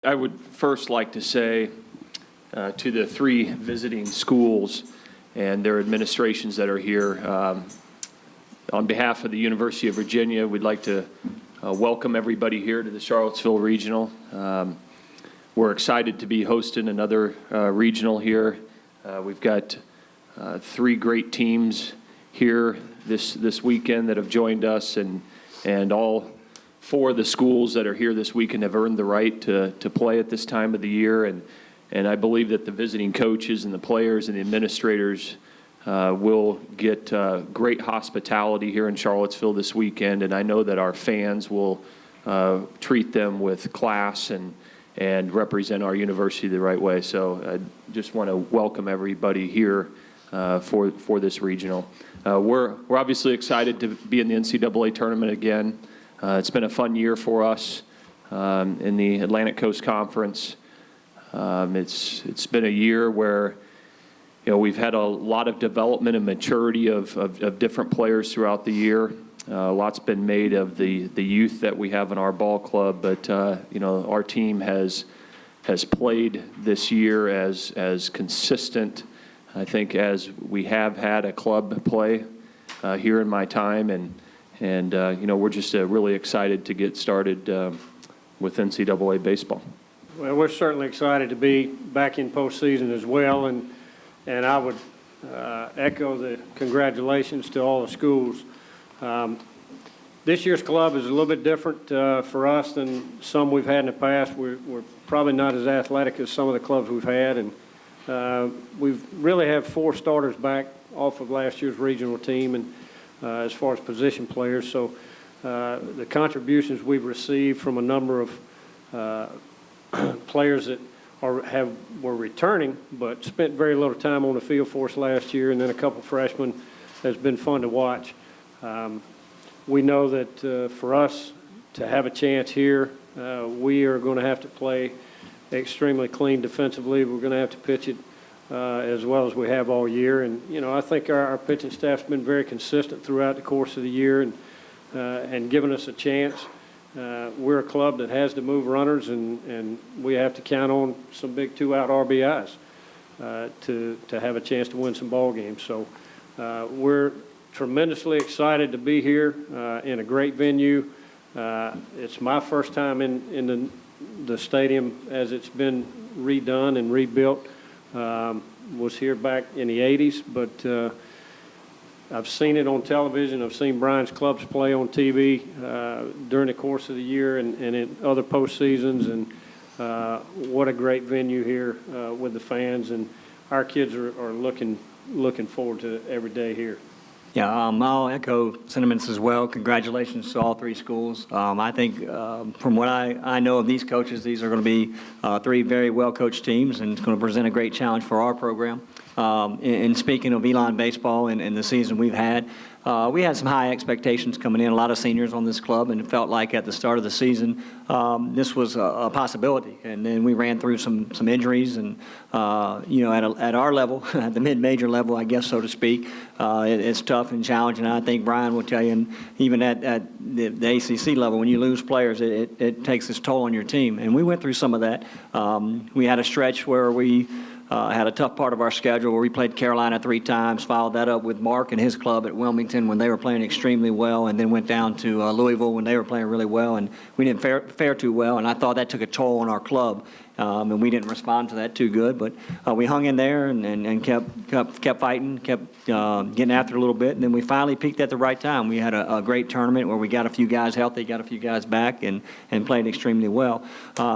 I would first like to say to the three visiting schools and their administrations that are here, on behalf of the University of Virginia, we'd like to welcome everybody here to the Charlottesville Regional. We're excited to be hosting another regional here. We've got three great teams here this weekend that have joined us, and all four of the schools that are here this weekend have earned the right to play at this time of the year, and I believe that the visiting coaches and the players and the administrators will get great hospitality here in Charlottesville this weekend, and I know that our fans will treat them with class and represent our university the right way. So I just want to welcome everybody here for this regional. We're obviously excited to be in the NCAA tournament again. It's been a fun year for us in the Atlantic Coast Conference. It's been a year where we've had a lot of development and maturity of different players throughout the year. Lots been made of the youth that we have in our ball club, but our team has played this year as consistent, I think, as we have had a club play here in my time, and we're just really excited to get started with NCAA baseball. Well, we're certainly excited to be back in postseason as well, and I would echo the congratulations to all the schools. This year's club is a little bit different for us than some we've had in the past. We're probably not as athletic as some of the clubs we've had, and we really have four starters back off of last year's regional team, and as far as position players. So the contributions we've received from a number of players that were returning but spent very little time on the field for us last year, and then a couple freshmen has been fun to watch. We know that for us to have a chance here, we are going to have to play extremely clean defensively. We're going to have to pitch it as well as we have all year. And, I think our pitching staff's been very consistent throughout the course of the year and given us a chance. We're a club that has to move runners, and we have to count on some big two-out RBIs to have a chance to win some ball games. So we're tremendously excited to be here in a great venue. It's my first time in the stadium as it's been redone and rebuilt. Was here back in the 80s, but I've seen it on television. I've seen Brian's clubs play on TV during the course of the year and in other postseasons, and what a great venue here with the fans, and our kids are looking forward to every day here. Yeah, I'll echo sentiments as well. Congratulations to all three schools. I think from what I know of these coaches, these are going to be three very well-coached teams, and it's going to present a great challenge for our program. And speaking of Elon baseball and the season we've had, we had some high expectations coming in, a lot of seniors on this club, and it felt like at the start of the season this was a possibility. And then we ran through some injuries, and at our level, at the mid-major level, I guess, so to speak, it's tough and challenging. And I think Brian will tell you, and even at the ACC level, when you lose players, it takes its toll on your team. And we went through some of that. We had a stretch where we had a tough part of our schedule where we played Carolina 3 times, followed that up with Mark and his club at Wilmington when they were playing extremely well, and then went down to Louisville when they were playing really well, and we didn't fare too well, and I thought that took a toll on our club, and we didn't respond to that too good, but we hung in there and kept fighting, kept getting after it a little bit, and then we finally peaked at the right time. We had a great tournament where we got a few guys healthy, got a few guys back, and played extremely well.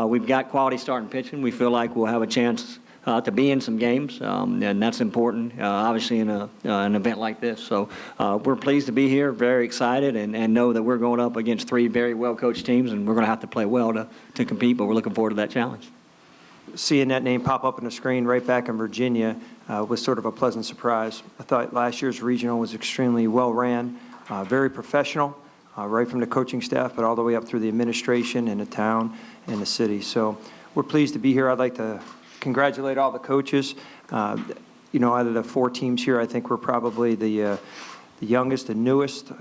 We've got quality starting pitching. We feel like we'll have a chance to be in some games, and that's important, obviously, in an event like this. So we're pleased to be here, very excited, and know that we're going up against three very well-coached teams, and we're going to have to play well to compete, but we're looking forward to that challenge. Seeing that name pop up on the screen right back in Virginia was sort of a pleasant surprise. I thought last year's regional was extremely well-ran, very professional, right from the coaching staff, but all the way up through the administration and the town and the city. So we're pleased to be here. I'd like to congratulate all the coaches. Out of the four teams here, I think we're probably the the youngest, the newest.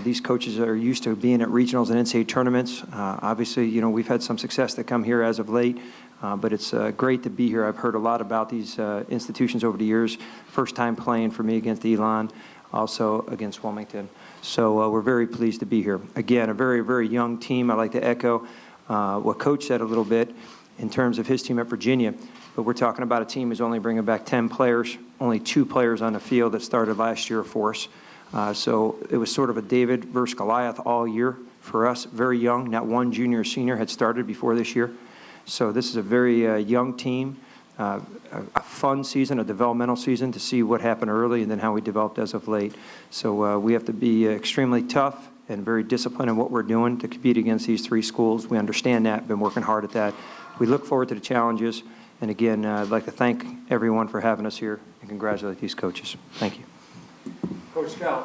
These coaches are used to being at regionals and NCAA tournaments. Obviously, we've had some success that come here as of late, but it's great to be here. I've heard a lot about these institutions over the years. First time playing for me against Elon, also against Wilmington. So we're very pleased to be here. Again, a very, very young team. I'd like to echo what Coach said a little bit in terms of his team at Virginia. But we're talking about a team who's only bringing back 10 players, only 2 players on the field that started last year for us. So it was sort of a David versus Goliath all year for us, very young. Not one junior or senior had started before this year. So this is a very young team, a fun season, a developmental season to see what happened early and then how we developed as of late. So we have to be extremely tough and very disciplined in what we're doing to compete against these 3 schools. We understand that, been working hard at that. We look forward to the challenges. And again, I'd like to thank everyone for having us here and congratulate these coaches. Thank you. Coach Scout.